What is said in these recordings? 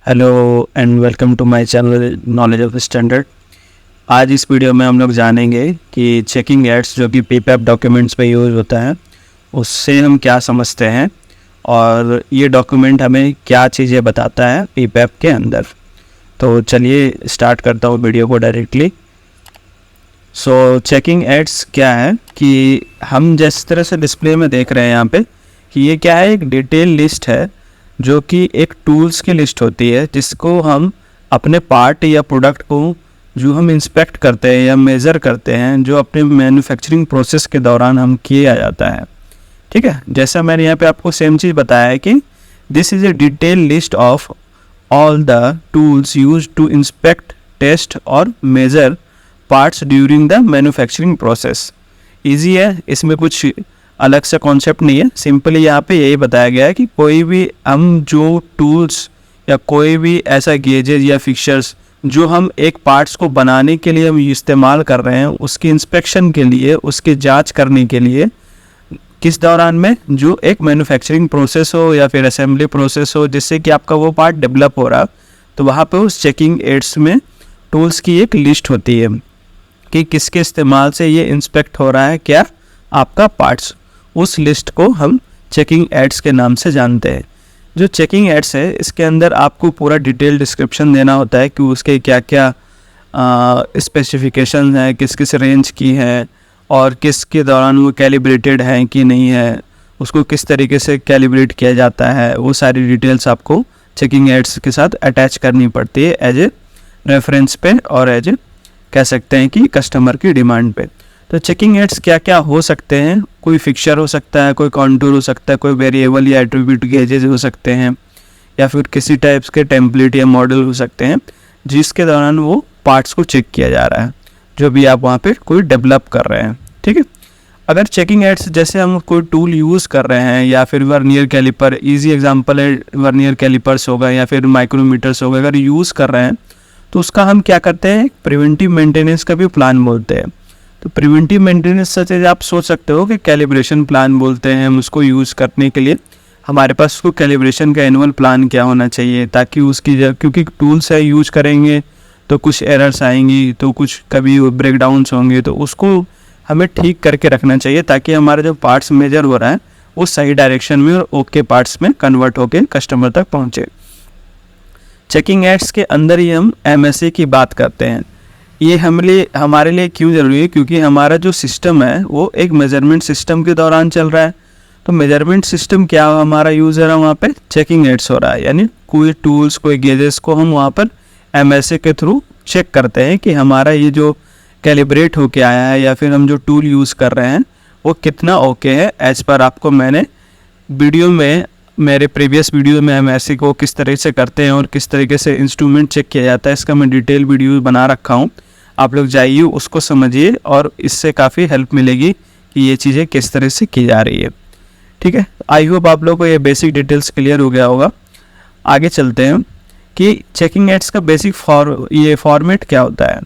Hello and welcome to my channel knowledge of standard. आज इस video में हम लोग जानेंगे कि चेकिंग एड्स जो कि पीपैप डॉक्यूमेंट्स पे यूज़ होता है उससे हम क्या समझते हैं और ये डॉक्यूमेंट हमें क्या चीज़ें बताता है पीपैप के अंदर। तो चलिए स्टार्ट करता हूँ वीडियो को डायरेक्टली। सो चेकिंग एड्स क्या है कि हम जिस तरह से डिस्प्ले में देख रहे हैं यहाँ पे कि ये क्या है, एक डिटेल लिस्ट है जो कि एक टूल्स की लिस्ट होती है जिसको हम अपने पार्ट या प्रोडक्ट को जो हम इंस्पेक्ट करते हैं या मेज़र करते हैं जो अपने मैन्युफैक्चरिंग प्रोसेस के दौरान हम किया जाता है। ठीक है, जैसा मैंने यहाँ पे आपको सेम चीज़ बताया है कि this is a detail list of all the tools use to inspect, test और measure parts during the manufacturing process. Easy है, इसमें कुछ अलग से कॉन्सेप्ट नहीं है। सिंपली यहाँ पे यही बताया गया है कि कोई भी हम जो टूल्स या कोई भी ऐसा गेजेज या फिक्चर्स जो हम एक पार्ट्स को बनाने के लिए हम इस्तेमाल कर रहे हैं उसकी इंस्पेक्शन के लिए, उसकी जांच करने के लिए किस दौरान में, जो एक मैन्युफैक्चरिंग प्रोसेस हो या फिर असेंबली प्रोसेस हो जिससे कि आपका वो पार्ट डेवलप हो रहा, तो वहाँ पे उस चेकिंग एड्स में टूल्स की एक लिस्ट होती है कि किसके इस्तेमाल से ये इंस्पेक्ट हो रहा है क्या आपका पार्ट्स। उस लिस्ट को हम चेकिंग एड्स के नाम से जानते हैं। जो चेकिंग एड्स है इसके अंदर आपको पूरा डिटेल डिस्क्रिप्शन देना होता है कि उसके क्या क्या स्पेसिफिकेशन है, किस किस रेंज की है और किसके दौरान वो कैलिब्रेटेड है कि नहीं है, उसको किस तरीके से कैलिब्रेट किया जाता है, वो सारी डिटेल्स आपको चेकिंग एड्स के साथ अटैच करनी पड़ती है एज ए रेफरेंस पे और एज ए कह सकते हैं कि कस्टमर की डिमांड पे। तो चेकिंग एड्स क्या क्या हो सकते हैं, कोई फिक्चर हो सकता है, कोई कॉन्टूर हो सकता है, कोई वेरिएबल या एट्रीब्यूट गेजेस हो सकते हैं या फिर किसी टाइप्स के टेम्पलेट या मॉडल हो सकते हैं जिसके दौरान वो पार्ट्स को चेक किया जा रहा है जो भी आप वहाँ पे कोई डेवलप कर रहे हैं। ठीक है, अगर चेकिंग एड्स जैसे हम कोई टूल यूज़ कर रहे हैं या फिर वर्नियर कैलिपर, ईजी एग्जांपल है वर्नियर कैलिपर्स होगा या फिर माइक्रोमीटर्स होगा, अगर यूज़ कर रहे हैं तो उसका हम क्या करते हैं, प्रिवेंटिव मेंटेनेंस का भी प्लान बोलते हैं। तो प्रिवेंटिव मेंटेनेंस सच है, आप सोच सकते हो कि कैलिब्रेशन प्लान बोलते हैं हम उसको यूज़ करने के लिए। हमारे पास उसको कैलिब्रेशन का एनुअल प्लान क्या होना चाहिए ताकि उसकी क्योंकि टूल्स है यूज़ करेंगे तो कुछ एरर्स आएंगी, तो कुछ कभी ब्रेकडाउन्स होंगे, तो उसको हमें ठीक करके रखना चाहिए ताकि हमारा जो पार्ट्स मेजर हो रहा है वो सही डायरेक्शन में और ओके पार्ट्स में कन्वर्ट होकर कस्टमर तक पहुँचे। चेकिंग एड्स के अंदर ही हम MSA की बात करते हैं। ये हमारे लिए क्यों ज़रूरी है, क्योंकि हमारा जो सिस्टम है वो एक मेजरमेंट सिस्टम के दौरान चल रहा है। तो मेजरमेंट सिस्टम क्या हमारा यूज़ है वहाँ पे, चेकिंग एड्स हो रहा है, यानी कोई टूल्स कोई गेजेस को हम वहाँ पर MSA के थ्रू चेक करते हैं कि हमारा ये जो कैलिब्रेट होके आया है या फिर हम जो टूल यूज़ कर रहे हैं वो कितना ओके है। एज पर आपको मैंने वीडियो में, मेरे प्रीवियस वीडियो में MSA को किस तरह से करते हैं और किस तरीके से इंस्ट्रूमेंट चेक किया जाता है इसका मैं डिटेल वीडियो बना रखा हूँ। आप लोग जाइए उसको समझिए और इससे काफ़ी हेल्प मिलेगी कि ये चीज़ें किस तरह से की जा रही है। ठीक है, आई होप आप लोगों को ये बेसिक डिटेल्स क्लियर हो गया होगा। आगे चलते हैं कि चेकिंग एड्स का बेसिक फॉर्मेट क्या होता है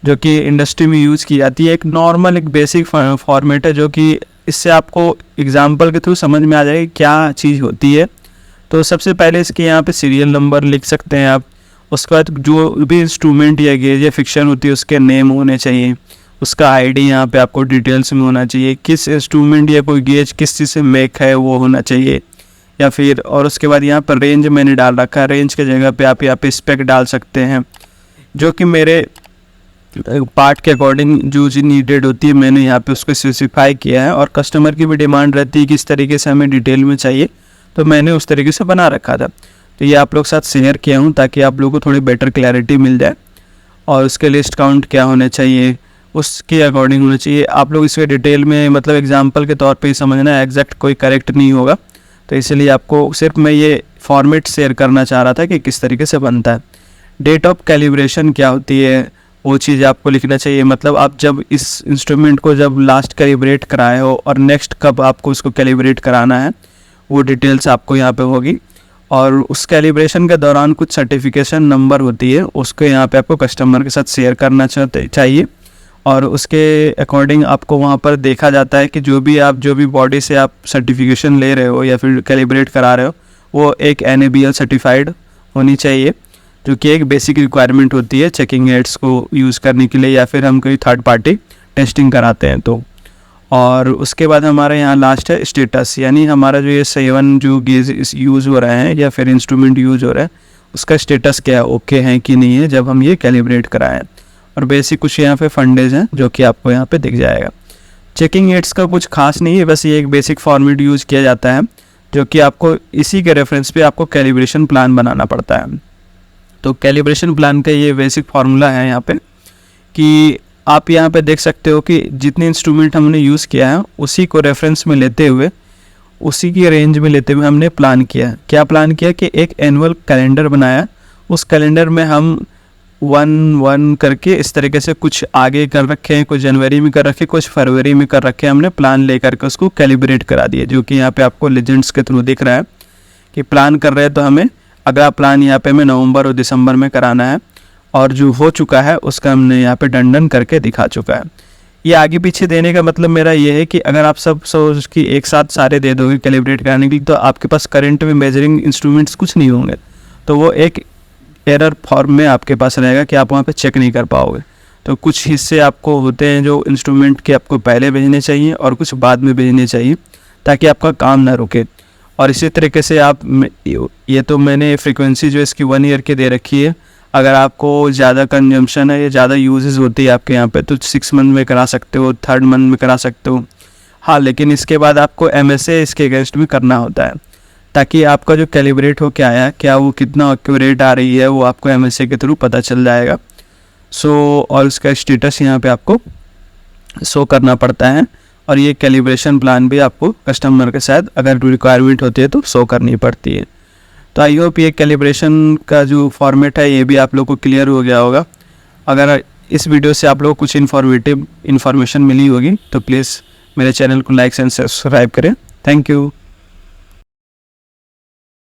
जो कि इंडस्ट्री में यूज़ की जाती है। एक नॉर्मल एक बेसिक फॉर्मेट है जो कि इससे आपको एग्जाम्पल के थ्रू समझ में आ जाएगी क्या चीज़ होती है। तो सबसे पहले इसके यहाँ पे सीरियल नंबर लिख सकते हैं आप। उसके बाद जो भी इंस्ट्रूमेंट या गेज या फिक्शन होती है उसके नेम होने चाहिए, उसका आईडी यहाँ पे आपको डिटेल्स में होना चाहिए, किस इंस्ट्रूमेंट या कोई गेज किस चीज़ से मेक है वो होना चाहिए, या फिर और उसके बाद यहाँ पर रेंज मैंने डाल रखा है। रेंज के जगह पे आप यहाँ पे स्पेक डाल सकते हैं जो कि मेरे पार्ट के अकॉर्डिंग जो चीज़ नीडेड होती है मैंने यहाँ पे उसको स्पेसिफाई किया है। और कस्टमर की भी डिमांड रहती है कि इस तरीके से हमें डिटेल में चाहिए, तो मैंने उस तरीके से बना रखा था। तो ये आप लोग साथ शेयर किया हूँ ताकि आप लोगों को थोड़ी बेटर क्लैरिटी मिल जाए। और उसके लिस्ट काउंट क्या होने चाहिए उसके अकॉर्डिंग होना चाहिए। आप लोग इसके डिटेल में मतलब एग्जांपल के तौर पे ही समझना, एग्जैक्ट कोई करेक्ट नहीं होगा। तो इसलिए आपको सिर्फ मैं ये फॉर्मेट शेयर करना चाह रहा था कि किस तरीके से बनता है। डेट ऑफ कैलिब्रेशन क्या होती है वो चीज़ आपको लिखना चाहिए। मतलब आप जब इस इंस्ट्रूमेंट को जब लास्ट कैलिब्रेट कराए हो और नेक्स्ट कब आपको उसको कैलिब्रेट कराना है वो डिटेल्स आपको यहाँ पे होगी। और उस कैलिब्रेशन के दौरान कुछ सर्टिफिकेशन नंबर होती है उसको यहाँ पे आपको कस्टमर के साथ शेयर करना चाहिए। और उसके अकॉर्डिंग आपको वहाँ पर देखा जाता है कि जो भी बॉडी से आप सर्टिफिकेशन ले रहे हो या फिर कैलिब्रेट करा रहे हो वो एक NABL सर्टिफाइड होनी चाहिए, जो कि एक बेसिक रिक्वायरमेंट होती है चेकिंग एड्स को यूज़ करने के लिए, या फिर हम कोई थर्ड पार्टी टेस्टिंग कराते हैं तो। और उसके बाद हमारे यहाँ लास्ट है स्टेटस, यानी हमारा जो ये 7 जो गेज यूज़ हो रहे हैं या फिर इंस्ट्रूमेंट यूज़ हो रहा है उसका स्टेटस क्या है, ओके है कि नहीं है जब हम ये कैलिब्रेट कराएं। और बेसिक कुछ यहाँ पे फंडेज हैं जो कि आपको यहाँ पे दिख जाएगा। चेकिंग एड्स का कुछ खास नहीं है, बस ये एक बेसिक फॉर्मेट यूज़ किया जाता है जो कि आपको इसी के रेफरेंस पे आपको कैलिब्रेशन प्लान बनाना पड़ता है। तो कैलिब्रेशन प्लान का ये बेसिक फार्मूला है यहाँ पे, कि आप यहाँ पे देख सकते हो कि जितने इंस्ट्रूमेंट हमने यूज़ किया है उसी को रेफरेंस में लेते हुए, उसी की रेंज में लेते हुए हमने प्लान किया। क्या प्लान किया कि एक एनुअल कैलेंडर बनाया, उस कैलेंडर में हम 1-1 करके इस तरीके से कुछ आगे कर रखे हैं, कुछ जनवरी में कर रखे, कुछ फरवरी में कर रखे, हमने प्लान ले करके उसको कैलिब्रेट करा दिया, जो कि यहाँ पे आपको लेजेंड्स के थ्रू दिख रहा है कि प्लान कर रहे हैं तो हमें अगला प्लान यहाँ पे हमें नवंबर और दिसंबर में कराना है, और जो हो चुका है उसका हमने यहाँ पे डन करके दिखा चुका है। ये आगे पीछे देने का मतलब मेरा ये है कि अगर आप सब सोच कि एक साथ सारे दे दोगे कैलिब्रेट कराने के लिए, तो आपके पास करंट में मेजरिंग इंस्ट्रूमेंट्स कुछ नहीं होंगे, तो वो एक एरर फॉर्म में आपके पास रहेगा कि आप वहाँ पे चेक नहीं कर पाओगे। तो कुछ हिस्से आपको होते हैं जो इंस्ट्रूमेंट के आपको पहले भेजने चाहिए और कुछ बाद में भेजने चाहिए, ताकि आपका काम ना रुके। और इसी तरीके से आप, ये तो मैंने फ्रीक्वेंसी जो इसकी 1 ईयर की दे रखी है, अगर आपको ज़्यादा कंजम्पशन है या ज़्यादा यूजेस होती है आपके यहाँ पे तो 6 मंथ में करा सकते हो, 3rd मंथ में करा सकते हो। हाँ, लेकिन इसके बाद आपको MSA इसके अगेंस्ट में करना होता है, ताकि आपका जो कैलिब्रेट हो के आया क्या वो कितना एक्यूरेट आ रही है वो आपको MSA के थ्रू पता चल जाएगा। और उसका स्टेटस यहाँ पे आपको शो करना पड़ता है, और ये कैलिब्रेशन प्लान भी आपको कस्टमर के साथ अगर रिक्वायरमेंट होती है तो शो करनी पड़ती है। तो आई होप ये कैलिब्रेशन का जो फॉर्मेट है ये भी आप लोग को क्लियर हो गया होगा। अगर इस वीडियो से आप लोग को कुछ इन्फॉर्मेशन मिली होगी तो प्लीज़ मेरे चैनल को लाइक एंड सब्सक्राइब करें। Thank you.